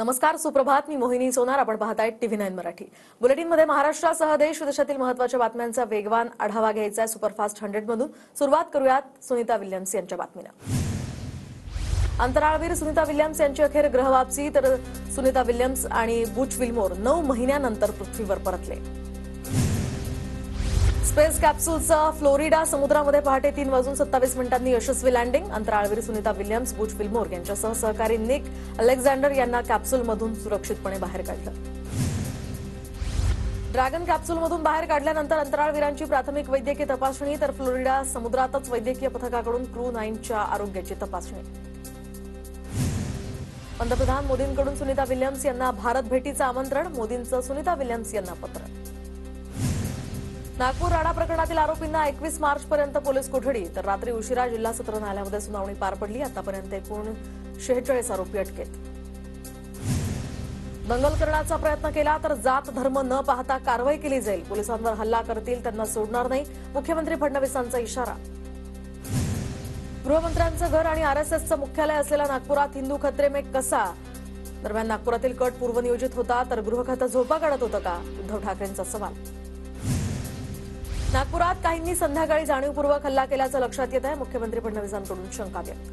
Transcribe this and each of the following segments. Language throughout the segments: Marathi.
नमस्कार, सुप्रभात. मी मोहिनी सोनार. आपण पाहताय TV9 मराठी. बुलेटिनमध्ये महाराष्ट्रासह देश-विदेशातील महत्त्वाच्या बातम्यांचा वेगवान आढावा घ्यायचा आहे सुपरफास्ट 100 मधून. सुरुवात करूयात सुनीता विल्यम्स यांच्या बातमीने. अंतराळवीर सुनीता विल्यम्स यांची अखेर ग्रहवापसी. तर सुनीता विल्यम्स आणि बुच विल्मोर 9 महिन्यानंतर पृथ्वीवर परतले. स्पेस कॅप्सूलचं फ्लोरिडा समुद्रामध्ये पहाटे 3:27 यशस्वी लँडिंग. अंतराळवीर सुनीता विल्यम्स, बुच विल्मोर यांच्यासह सहकारी निक अलेक्झांडर यांना कॅप्सूलमधून सुरक्षितपणे बाहेर काढलं. ड्रॅगन कॅप्सूलमधून बाहेर काढल्यानंतर अंतराळवीरांची प्राथमिक वैद्यकीय तपासणी. तर फ्लोरिडा समुद्रातच वैद्यकीय पथकाकडून क्रू 9च्या आरोग्याची तपासणी. पंतप्रधान मोदींकडून सुनीता विल्यम्स यांना भारत भेटीचं आमंत्रण. मोदींचं सुनीता विल्यम्स यांना पत्र. नागपूर राडा प्रकरणातील आरोपींना 21 मार्चपर्यंत पोलीस कोठडी. तर रात्री उशिरा जिल्हा सत्र न्यायालयामध्ये सुनावणी पार पडली. आतापर्यंत एकूण 46 आरोपी अटकेत. दंगल करण्याचा प्रयत्न केला तर जात धर्म न पाहता कारवाई केली जाईल. पोलिसांवर हल्ला करतील त्यांना सोडणार नाही, मुख्यमंत्री फडणवीसांचा इशारा. गृहमंत्र्यांचं घर आणि आरएसएसचं मुख्यालय असलेल्या नागपुरात हिंदू खत्रे में कसा. दरम्यान नागपुरातील कट पूर्वनियोजित होता तर गृह खातं झोपा काढत होतं का, उद्धव ठाकरेंचा सवाल. नागपुरात काहींनी संध्याकाळी जाणीवपूर्वक हल्ला केल्याचं लक्षात येत आहे. मुख्यमंत्री फडणवीसांकडून शंका व्यक्त.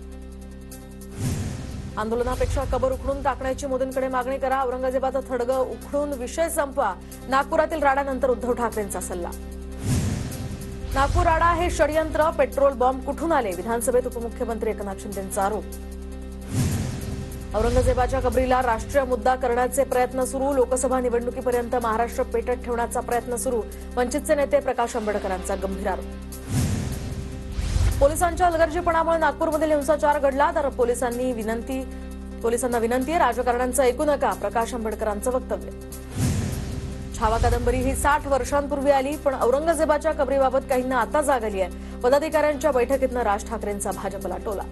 आंदोलनापेक्षा कबर उखडून टाकण्याची मोदींकडे मागणी करा. औरंगजेबाचं थडगं उखडून विषय संपवा. नागपुरातील राड्यानंतर उद्धव ठाकरेंचा सल्ला. नागपूर राडा हे षडयंत्र, पेट्रोल बॉम्ब कुठून आले. विधानसभेत उपमुख्यमंत्री एकनाथ शिंदेंचा आरोप. औरंगजेबाच्या कबरीला राष्ट्रीय मुद्दा करण्याचे प्रयत्न सुरू. लोकसभा निवडणुकीपर्यंत महाराष्ट्र पेटत ठेवण्याचा प्रयत्न सुरू. वंचितचे नेते प्रकाश आंबेडकरांचा गंभीर आरोप. पोलिसांच्या हलगर्जीपणामुळे नागपूरमधील हिंसाचार घडला. तर पोलिसांना विनंती आहे, राजकारण्यांचं ऐकू नका. प्रकाश आंबेडकरांचं वक्तव्य. छावा कादंबरी ही 60 वर्षांपूर्वी आली, पण औरंगजेबाच्या कबरीबाबत काहींना आता जाग आली आहे. पदाधिकाऱ्यांच्या बैठकीतनं राज ठाकरेंचा भाजपला टोला.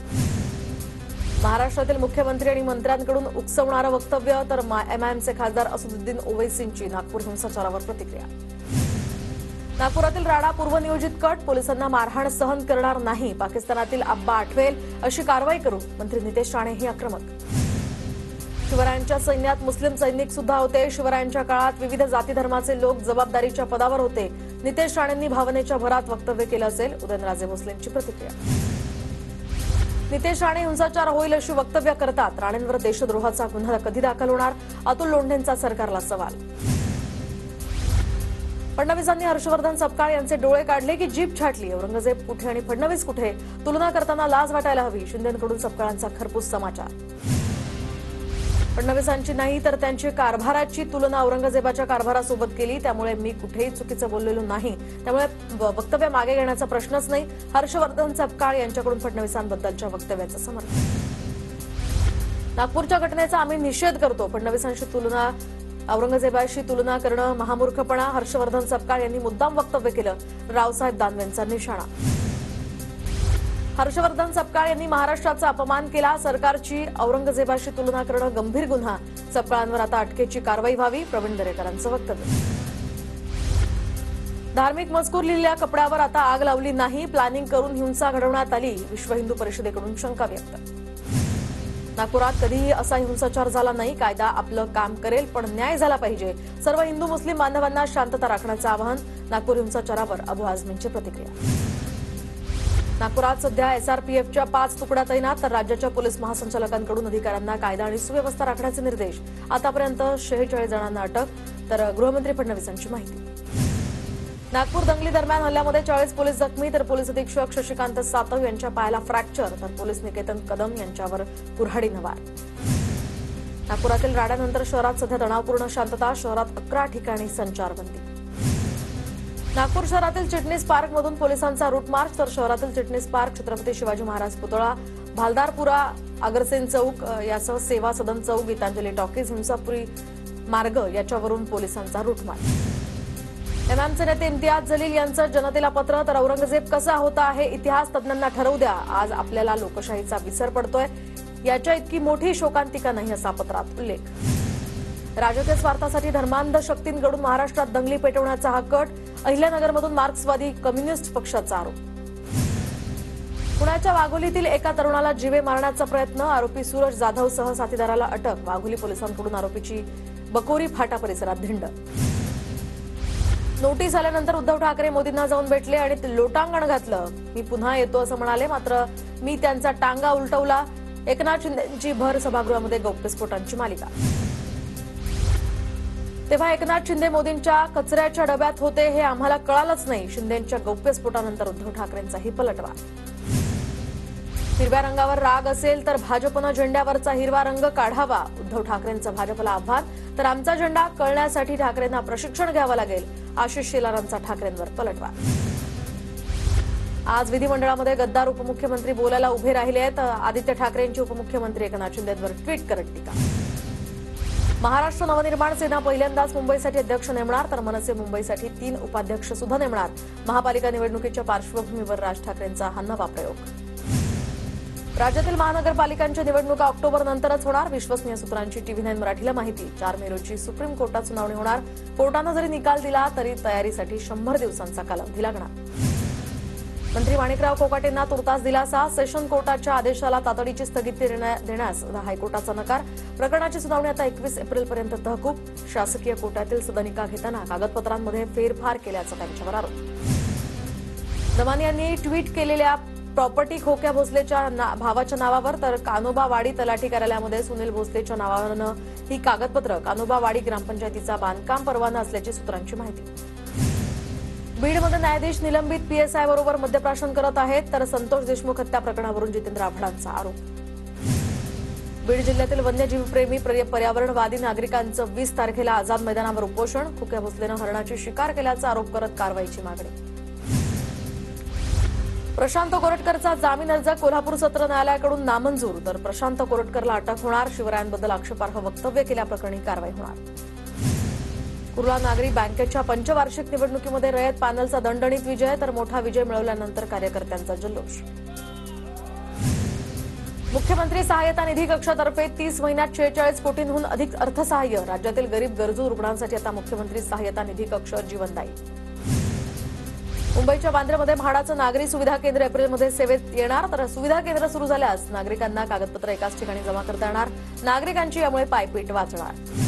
महाराष्ट्रातील मुख्यमंत्री आणि मंत्र्यांकडून उकसवणारं वक्तव्य. तर एमआयएमचे खासदार असदुद्दीन ओवैसींची नागपूर हिंसाचारावर प्रतिक्रिया. नागपुरातील राडा पूर्वनियोजित कट. पोलिसांना मारहाण सहन करणार नाही. पाकिस्तानातील अब्बा आठवेल अशी कारवाई करू. मंत्री नितेश राणेही आक्रमक. शिवरायांच्या सैन्यात मुस्लिम सैनिक सुद्धा होते. शिवरायांच्या काळात विविध जाती धर्माचे लोक जबाबदारीच्या पदावर होते. नितेश राणेंनी भावनेच्या भरात वक्तव्य केलं असेल. उदयनराजे भोसलेंची प्रतिक्रिया. नितेश राणे हिंसाचार होईल अशी वक्तव्य करतात. राणेंवर देशद्रोहाचा गुन्हा कधी दाखल होणार. अतुल लोंढेंचा सरकारला सवाल. फडणवीसांनी हर्षवर्धन सपकाळ यांचे डोळे काढले की जीभ छाटली. औरंगजेब कुठे आणि फडणवीस कुठे, तुलना करताना लाज वाटायला हवी. शिंदेंकडून सपकाळांचा खरपूस समाचार. फडणवीसांची नाही तर त्यांची कारभाराची तुलना औरंगजेबाच्या कारभारासोबत केली. त्यामुळे मी कुठेही चुकीचं बोललेलो नाही. त्यामुळे वक्तव्य मागे घेण्याचा प्रश्नच नाही. हर्षवर्धन सपकाळ यांच्याकडून फडणवीसांबद्दलच्या वक्तव्याचं समर्थन. नागपूरच्या घटनेचा आम्ही निषेध करतो. फडणवीसांशी तुलना, औरंगजेबाशी तुलना करणं महामूर्खपणा. हर्षवर्धन सपकाळ यांनी मुद्दाम वक्तव्य केलं. रावसाहेब दानवेंचा निशाणा. हर्षवर्धन सपकाळ यांनी महाराष्ट्राचा अपमान केला. सरकारची औरंगजेबाशी तुलना करणं गंभीर गुन्हा. सपकाळांवर आता अटकेची कारवाई व्हावी. प्रवीण दरेकरांचं वक्तव्य. धार्मिक मजकूर लिहिलेल्या कपड्यावर आता आग लावली नाही. प्लॅनिंग करून हिंसा घडवण्यात आली. विश्व हिंदू परिषदेकडून शंका व्यक्त. नागपुरात कधीही असा हिंसाचार झाला नाही. कायदा आपलं काम करेल, पण न्याय झाला पाहिजे. सर्व हिंदू मुस्लिम बांधवांना शांतता राखण्याचं आवाहन. नागपूर हिंसाचारावर अबू आझमींची प्रतिक्रिया. नागपुरात सध्या एसआरपीएफच्या 5 तुकड्या तैनात. तर राज्याच्या पोलीस महासंचालकांकडून अधिकाऱ्यांना कायदा आणि सुव्यवस्था राखण्याचे निर्देश. आतापर्यंत 46 जणांना अटक. तर गृहमंत्री फडणवीसांची माहिती. नागपूर दंगली दरम्यान हल्ल्यामध्ये 40 पोलीस जखमी. तर पोलीस अधीक्षक शशिकांत सातव यांच्या पायाला फ्रॅक्चर. तर पोलीस निकेतन कदम यांच्यावर कुऱ्हाडीनं वार. नागपुरातील राड्यानंतर शहरात सध्या तणावपूर्ण शांतता. शहरात 11 ठिकाणी संचारबंदी. नागपूर शहरातील चिटणीस पार्कमधून पोलिसांचा रूट मार्च. तर शहरातील चिटणीस पार्क, छत्रपती शिवाजी महाराज पुतळा, भालदारपुरा, अगरसेन चौक यासह सेवा सदन चौक, गीतांजली टॉकीज, हिंसापुरी मार्ग याच्यावरून पोलिसांचा रूट मार्च. एमआयएमचे नेते इम्तियाज जलील यांचं जनतेला पत्र. तर औरंगजेब कसा होता हे इतिहास तज्ज्ञांना ठरवू द्या. आज आपल्याला लोकशाहीचा विसर पडतोय. याच्या इतकी मोठी शोकांतिका नाही असा पत्रात उल्लेख. राजकीय स्वार्थासाठी धर्मांध शक्तींकडून महाराष्ट्रात दंगली पेटवण्याचा हा कट. अहिल्यानगरमधून मार्क्सवादी कम्युनिस्ट पक्षाचा आरोप. पुण्याच्या वाघोलीतील एका तरुणाला जीवे मारण्याचा प्रयत्न, आरोपी सूरज जाधवसह साथीदाराला अटक, वाघोली पोलिसांकडून आरोपीची बकोरी फाटा परिसरात धिंड. नोटीस आल्यानंतर उद्धव ठाकरे मोदींना जाऊन भेटले आणि लोटांगण घातलं. मी पुन्हा येतो असं म्हणाले, मात्र मी त्यांचा टांगा उलटवला. एकनाथ शिंदेंची भर सभागृहामध्ये गौप्यस्फोटांची मालिका. तेव्हा एकनाथ शिंदे मोदींच्या कचऱ्याच्या डब्यात होते हे आम्हाला कळालंच नाही. शिंदेंच्या गौप्यस्फोटानंतर उद्धव ठाकरेंचाही पलटवार. हिरव्या रंगावर राग असेल तर भाजपनं झेंड्यावरचा हिरवा रंग काढावा. उद्धव ठाकरेंचं भाजपला आव्हान, तर आमचा झेंडा कळण्यासाठी ठाकरेंना प्रशिक्षण घ्यावं लागेल. आशिष शेलारांचा ठाकरेंवर पलटवार. आज विधिमंडळामध्ये गद्दार उपमुख्यमंत्री बोलायला उभे राहिले आहेत. आदित्य ठाकरेंची उपमुख्यमंत्री एकनाथ शिंदेंवर ट्विट करत टीका. महाराष्ट्र नवनिर्माण सेना पहिल्यांदाच मुंबईसाठी अध्यक्ष नेमणार, तर मनसे मुंबईसाठी 3 उपाध्यक्ष सुद्धा नेमणार. महापालिका निवडणुकीच्या पार्श्वभूमीवर राज ठाकरेंचा हा नवा प्रयोग. राज्यातील महानगरपालिकांच्या निवडणुका ऑक्टोबर नंतरच होणार, विश्वसनीय सूत्रांची TV9 मराठीला माहिती. 4 मे रोजी सुप्रीम कोर्टात सुनावणी होणार. कोर्टानं जरी निकाल दिला तरी तयारीसाठी 100 दिवसांचा कालावधी लागणार. मंत्री माणिकराव कोकाटेंना तुर्तास दिलासा, सेशन कोर्टाच्या आदेशाला तातडीची स्थगिती देण्यास हायकोर्टाचा नकार. प्रकरणाची सुनावणी आता 21 एप्रिलपर्यंत तहकूब. शासकीय कोर्टातील सदनिका घेताना कागदपत्रांमध्ये फेरफार केल्याचा त्यांच्यावर आरोप. दमानी यांनी ट्विट केलेल्या प्रॉपर्टी खोक्या भोसलेच्या भावाच्या नावावर, तर कानोबावाडी तलाठी कार्यालयामध्ये सुनील भोसलेच्या नावावरनं ही कागदपत्र कानोबावाडी ग्रामपंचायतीचा बांधकाम परवाना असल्याची सूत्रांची माहिती. बीडमध्ये न्यायाधीश निलंबित PSI बरोबर मद्यप्राशन करत आहेत, तर संतोष देशमुख हत्या प्रकरणावरून जितेंद्र आव्हाडांचा आरोप. बीड जिल्ह्यातील वन्यजीवप्रेमी पर्यावरणवादी नागरिकांचं 20 तारखेला आझाद मैदानावर उपोषण. खोक्या भोसलेनं हरणाची शिकार केल्याचा आरोप करत कारवाईची मागणी. प्रशांत कोरटकरचा जामीन अर्ज कोल्हापूर सत्र न्यायालयाकडून नामंजूर, तर प्रशांत कोरटकरला अटक होणार. शिवरायांबद्दल आक्षेपार्ह वक्तव्य केल्याप्रकरणी कारवाई होणार. कुर्ला नागरी बँकेच्या पंचवार्षिक निवडणुकीमध्ये रयत पॅनलचा दणदणीत विजय, तर मोठा विजय मिळवल्यानंतर कार्यकर्त्यांचा जल्लोष. मुख्यमंत्री सहाय्यता निधी कक्षातर्फे 30 महिन्यात 46 कोटींहून अधिक अर्थसहाय्य. राज्यातील गरीब गरजू रुग्णांसाठी आता मुख्यमंत्री सहाय्यता निधी कक्ष जीवनदायी. मुंबईच्या बांद्रामध्ये म्हाडाचं नागरी सुविधा केंद्र एप्रिलमध्ये सेवेत येणार, तर सुविधा केंद्र सुरू झाल्यास नागरिकांना कागदपत्र एकाच ठिकाणी जमा करता येणार. नागरिकांची यामुळे पायपीट वाचणार.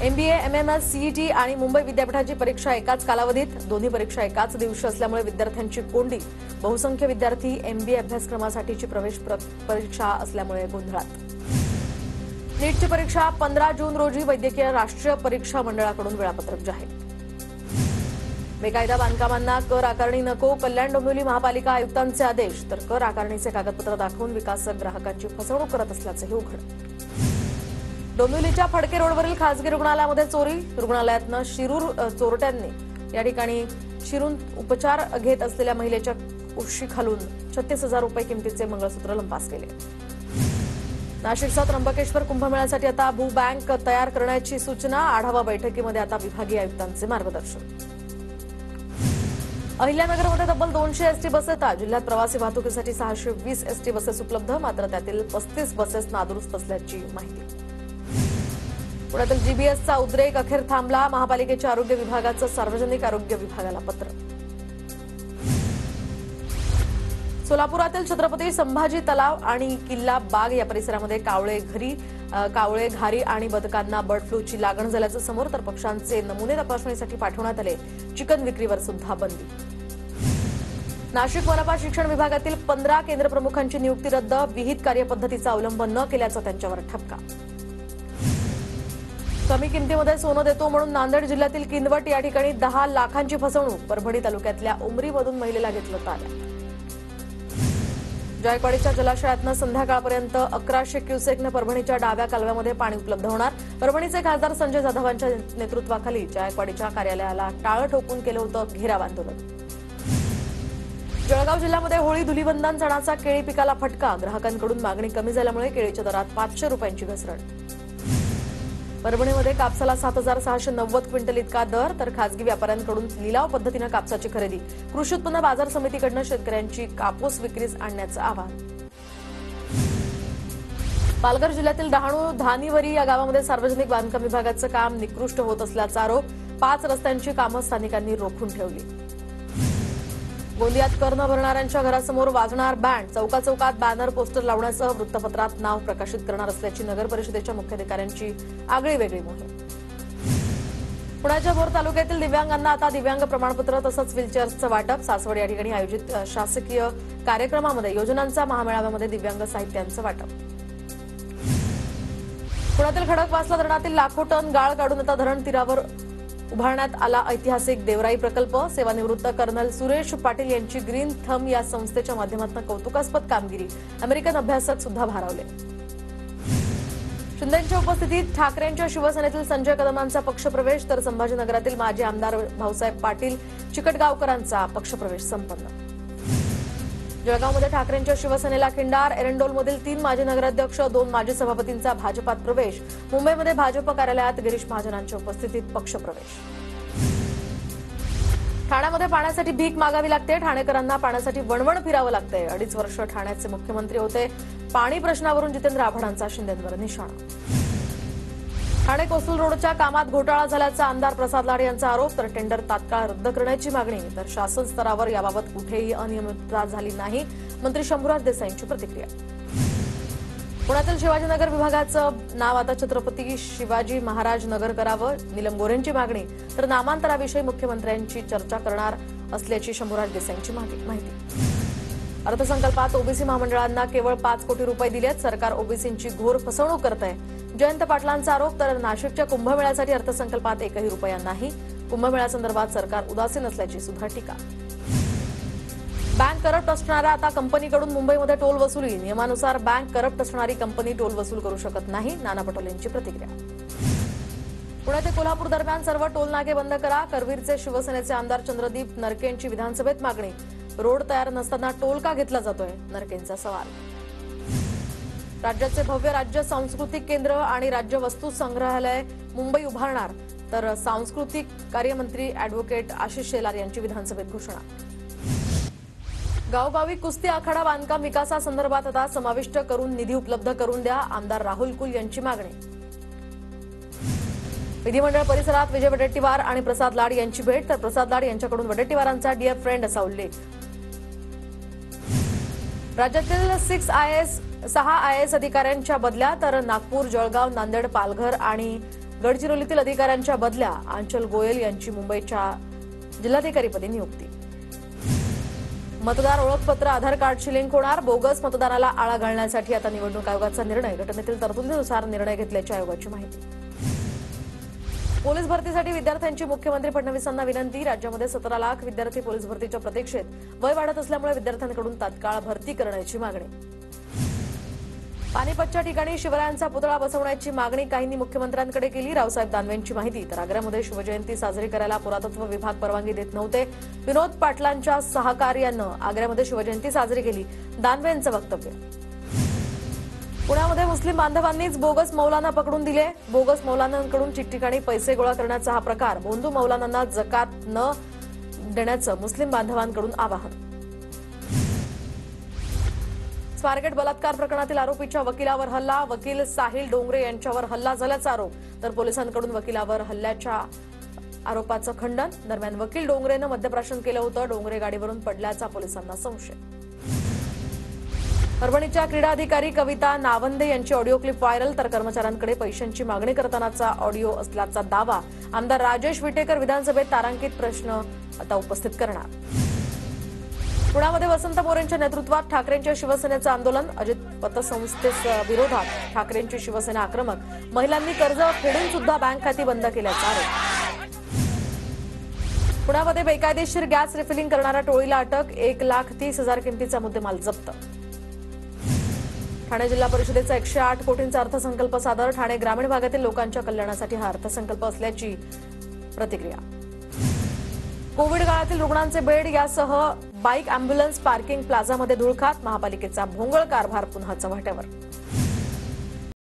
MBA, MMS, CET आणि मुंबई विद्यापीठाची परीक्षा एकाच कालावधीत. दोन्ही परीक्षा एकाच दिवशी असल्यामुळे विद्यार्थ्यांची कोंडी. बहुसंख्य विद्यार्थी MBA अभ्यासक्रमासाठीची प्रवेश परीक्षा असल्यामुळे गोंधळात. नीटची परीक्षा 15 जून रोजी. वैद्यकीय राष्ट्रीय परीक्षा मंडळाकडून वेळापत्रक जाहीर. बेकायदा बांधकामांना कर आकारणी नको, कल्याण डोंबिवली महापालिका आयुक्तांचे आदेश, तर कर आकारणीचे कागदपत्र दाखवून विकासक ग्राहकांची फसवणूक करत असल्याचंही उघड. डोंबिवलीच्या फडके रोडवरील खासगी रुग्णालयामध्ये चोरी. रुग्णालयातनं शिरूर चोरट्यांनी या ठिकाणी शिरून उपचार घेत असलेल्या महिलेच्या उशीखालून 36,000 रुपये किमतीचे मंगळसूत्र लंपास केले. नाशिकचा त्र्यंबकेश्वर कुंभमेळ्यासाठी आता भू बँक तयार करण्याची सूचना. आढावा बैठकीमध्ये आता विभागीय आयुक्तांचे मार्गदर्शन. अहिल्यानगरमध्ये तब्बल 200 एसटी बसेस. जिल्ह्यात प्रवासी वाहतुकीसाठी 620 एसटी बसेस उपलब्ध, मात्र त्यातील 35 बसेस नादुरुस्त असल्याची माहिती. पुण्यातील GBSचा उद्रेक अखेर थांबला. महापालिकेच्या आरोग्य विभागाचं सार्वजनिक आरोग्य विभागाला पत्र. सोलापुरातील छत्रपती संभाजी तलाव आणि किल्ला बाग या परिसरामध्ये कावळे, घारी आणि बदकांना बर्ड फ्लूची लागण झाल्याचं समोर, तर पक्ष्यांचे नमुने तपासणीसाठी पाठवण्यात आले. चिकन विक्रीवर सुद्धा बंदी. नाशिक मनपा शिक्षण विभागातील 15 केंद्रप्रमुखांची नियुक्ती रद्द. विहित कार्यपद्धतीचा अवलंब न केल्याचा त्यांच्यावर ठपका. कमी किमतीमध्ये सोनं देतो म्हणून नांदेड जिल्ह्यातील किनवट या ठिकाणी 10 लाखांची फसवणूक. परभणी तालुक्यातल्या उमरीमधून महिलेला घेतलं ताब्यात. जायकवाडीच्या जलाशयातनं संध्याकाळपर्यंत 1100 क्युसेकनं परभणीच्या डाव्या कालव्यामध्ये पाणी उपलब्ध होणार. परभणीचे खासदार संजय जाधवांच्या नेतृत्वाखाली जायकवाडीच्या कार्यालयाला टाळं ठोकून केलं होतं घेराव आंदोलन. जळगाव जिल्ह्यामध्ये होळी धुलीवंदन सणाचा केळी पिकाला फटका. ग्राहकांकडून मागणी कमी झाल्यामुळे केळीच्या दरात 500 रुपयांची घसरण. परभणीमध्ये कापसाला 7,690 क्विंटल इतका दर, तर खासगी व्यापाऱ्यांकडून लिलाव पद्धतीनं कापसाची खरेदी. कृषी उत्पन्न बाजार समितीकडून शेतकऱ्यांची कापूस विक्रीस आणण्याचं आवाहन. पालघर जिल्ह्यातील डहाणू धानिवरी या गावामध्ये सार्वजनिक बांधकाम विभागाचं काम निकृष्ट होत असल्याचा आरोप. 5 रस्त्यांची कामं स्थानिकांनी रोखून ठेवली. गोंदियात कर न भरणाऱ्यांच्या घरासमोर वाजणार बँड, चौकाचौकात बॅनर पोस्टर लावण्यासह वृत्तपत्रात नाव प्रकाशित करणार असल्याची नगर परिषदेच्या मुख्याधिकाऱ्यांची आगळीवेगळी मोहीम. पुण्याच्या भोर तालुक्यातील दिव्यांगांना आता दिव्यांग प्रमाणपत्र तसंच व्हीलचेअर्सचं वाटप. सासवड या ठिकाणी आयोजित शासकीय कार्यक्रमामध्ये योजनांचा महामेळाव्यामध्ये दिव्यांग साहित्यांचं वाटप. पुण्यातील खडकवासला धरणातील लाखो टन गाळ काढून आता धरण तीरावर उभारण्यात आला ऐतिहासिक देवराई प्रकल्प. सेवानिवृत्त कर्नल सुरेश पाटील यांची ग्रीन थंब या संस्थेच्या माध्यमातून कौतुकास्पद कामगिरी. अमेरिकन अभ्यासक सुद्धा भारावले. शिंदेंच्या उपस्थितीत ठाकरेंच्या शिवसेनेतील संजय कदमांचा पक्षप्रवेश, तर संभाजीनगरातील माजी आमदार भाऊसाहेब पाटील चिकटगावकरांचा पक्षप्रवेश संपन्न. जळगावमध्ये ठाकरेंच्या शिवसेनेला खिंडार. एरंडोलमधील 3 माजी नगराध्यक्ष 2 माजी सभापतींचा भाजपात प्रवेश. मुंबईमध्ये भाजप कार्यालयात गिरीश महाजनांच्या उपस्थितीत पक्षप्रवेश. ठाण्यामध्ये पाण्यासाठी भीक मागावी लागते. ठाणेकरांना पाण्यासाठी वणवण फिरावं लागतंय. 2.5 वर्ष ठाण्याचे मुख्यमंत्री होते. पाणी प्रश्नावरून जितेंद्र आव्हाडांचा शिंदेंवर निशाणा. ठाणे कोस्टल रोडच्या कामात घोटाळा झाल्याचा आमदार प्रसाद लाड यांचा आरोप, तर टेंडर तात्काळ रद्द करण्याची मागणी. तर शासन स्तरावर याबाबत कुठेही अनियमितता झाली नाही, मंत्री शंभूराज देसाईंची प्रतिक्रिया. पुण्यातील शिवाजीनगर विभागाचं नाव आता छत्रपती शिवाजी महाराज नगर करावं, नीलम गोऱ्हेंची मागणी. तर नामांतराविषयी मुख्यमंत्र्यांची चर्चा करणार असल्याची शंभूराज देसाईंची माहिती. अर्थसंकल्पात ओबीसी महामंडळांना केवळ 5 कोटी रुपये दिलेत. सरकार ओबीसींची घोर फसवणूक करत आहे, जयंत पाटलांचा आरोप. तर नाशिकच्या कुंभमेळ्यासाठी अर्थसंकल्पात 1ही रुपया नाही. कुंभमेळ्यासंदर्भात सरकार उदासीन असल्याची सुद्धा टीका. बँक करप्ट असणाऱ्या आता कंपनीकडून मुंबईमध्ये टोल वसुली. नियमानुसार बँक करप्ट असणारी कंपनी टोल वसूल करू शकत नाही, नाना पटोलेंची प्रतिक्रिया. पुणे ते कोल्हापूर दरम्यान सर्व टोल नाके बंद करा. करवीरचे शिवसेनेचे आमदार चंद्रदीप नरकेंची विधानसभेत मागणी. रोड तयार नसताना टोल का घेतला जातोय, नरकेंचा सवाल. राज्याचे भव्य राज्य सांस्कृतिक केंद्र आणि राज्य वस्तू संग्रहालय मुंबई उभारणार. तर सांस्कृतिक कार्यमंत्री अॅडव्होकेट आशिष शेलार यांची विधानसभेत घोषणा. गावगावी कुस्ती आखाडा बांधकाम विकासासंदर्भात आता समाविष्ट करून निधी उपलब्ध करून द्या. आमदार राहुल कुल यांची मागणी. विधिमंडळ परिसरात विजय वडेट्टीवार आणि प्रसाद लाड यांची भेट. तर प्रसाद लाड यांच्याकडून वडेट्टीवारांचा डिअर फ्रेंड असा उल्लेख. राज्यातील 6 IAS अधिकाऱ्यांच्या बदल्या. तर नागपूर, जळगाव, नांदेड, पालघर आणि गडचिरोलीतील अधिकाऱ्यांच्या बदल्या. आंचल गोयल यांची मुंबईच्या जिल्हाधिकारीपदी नियुक्ती. मतदार ओळखपत्र आधार कार्डची लिंक होणार. बोगस मतदानाला आळा घालण्यासाठी आता निवडणूक आयोगाचा निर्णय. घटनेतील तरतुदीनुसार निर्णय घेतल्याची आयोगाची माहिती. पोलीस भरतीसाठी विद्यार्थ्यांची मुख्यमंत्री फडणवीसांना विनंती. राज्यामध्ये 17 लाख विद्यार्थी पोलीस भरतीच्या प्रतीक्षेत. वय वाढत असल्यामुळे विद्यार्थ्यांकडून तात्काळ भरती करण्याची मागणी. पानिपतच्या ठिकाणी शिवरायांचा पुतळा बसवण्याची मागणी काहींनी मुख्यमंत्र्यांकडे केली. रावसाहेब दानवेंची माहिती. तर आग्र्यामध्ये शिवजयंती साजरी करायला पुरातत्व विभाग परवानगी देत नव्हते. विनोद पाटलांच्या सहकार्यानं आग्र्यामध्ये शिवजयंती साजरी केली, दानवेंचं वक्तव्य. पुण्यामध्ये मुस्लिम बांधवांनीच बोगस मौलाना पकडून दिले. बोगस मौलानांकडून ठिकठिकाणी पैसे गोळा करण्याचा हा प्रकार. बोंधू मौलानांना जकात न देण्याचं मुस्लिम बांधवांकडून आवाहन. स्वारगेट बलात्कार प्रकरणातील आरोपीच्या वकिलावर हल्ला. वकील साहिल डोंगरे यांच्यावर हल्ला झाल्याचा आरोप. तर पोलिसांकडून वकिलावर हल्ल्याच्या आरोपाचं खंडन. दरम्यान वकील डोंगरेनं मद्यप्राशन केलं होतं. डोंगरे गाडीवरून पडल्याचा पोलिसांना संशय. परभणीच्या क्रीडा अधिकारी कविता नावंदे यांची ऑडिओ क्लिप व्हायरल. तर कर्मचाऱ्यांकडे पैशांची मागणी करतानाचा ऑडिओ असल्याचा दावा. आमदार राजेश विटेकर विधानसभेत तारांकित प्रश्न आता उपस्थित करणार. पुण्यामध्ये वसंत मोरेंच्या नेतृत्वात ठाकरेंच्या शिवसेनेचं आंदोलन. अजित पतसंस्थेस विरोधात ठाकरेंची शिवसेना आक्रमक. महिलांनी कर्ज फेडून सुद्धा बँक खाती बंद केल्याचा आरोप. पुण्यामध्ये बेकायदेशीर गॅस रिफिलिंग करणाऱ्या टोळीला अटक. 1,30,000 किमतीचा मुद्देमाल जप्त. ठाणे जिल्हा परिषदेचा 108 कोटींचा अर्थसंकल्प सादर. ठाणे ग्रामीण भागातील लोकांच्या कल्याणासाठी हा अर्थसंकल्प असल्याची प्रतिक्रिया. कोविड काळातील रुग्णांचे बेड यासह बाईक अँब्युलन्स पार्किंग प्लाझामध्ये धुळखात. महापालिकेचा भोंगळ कारभार पुन्हा चव्हाट्यावर.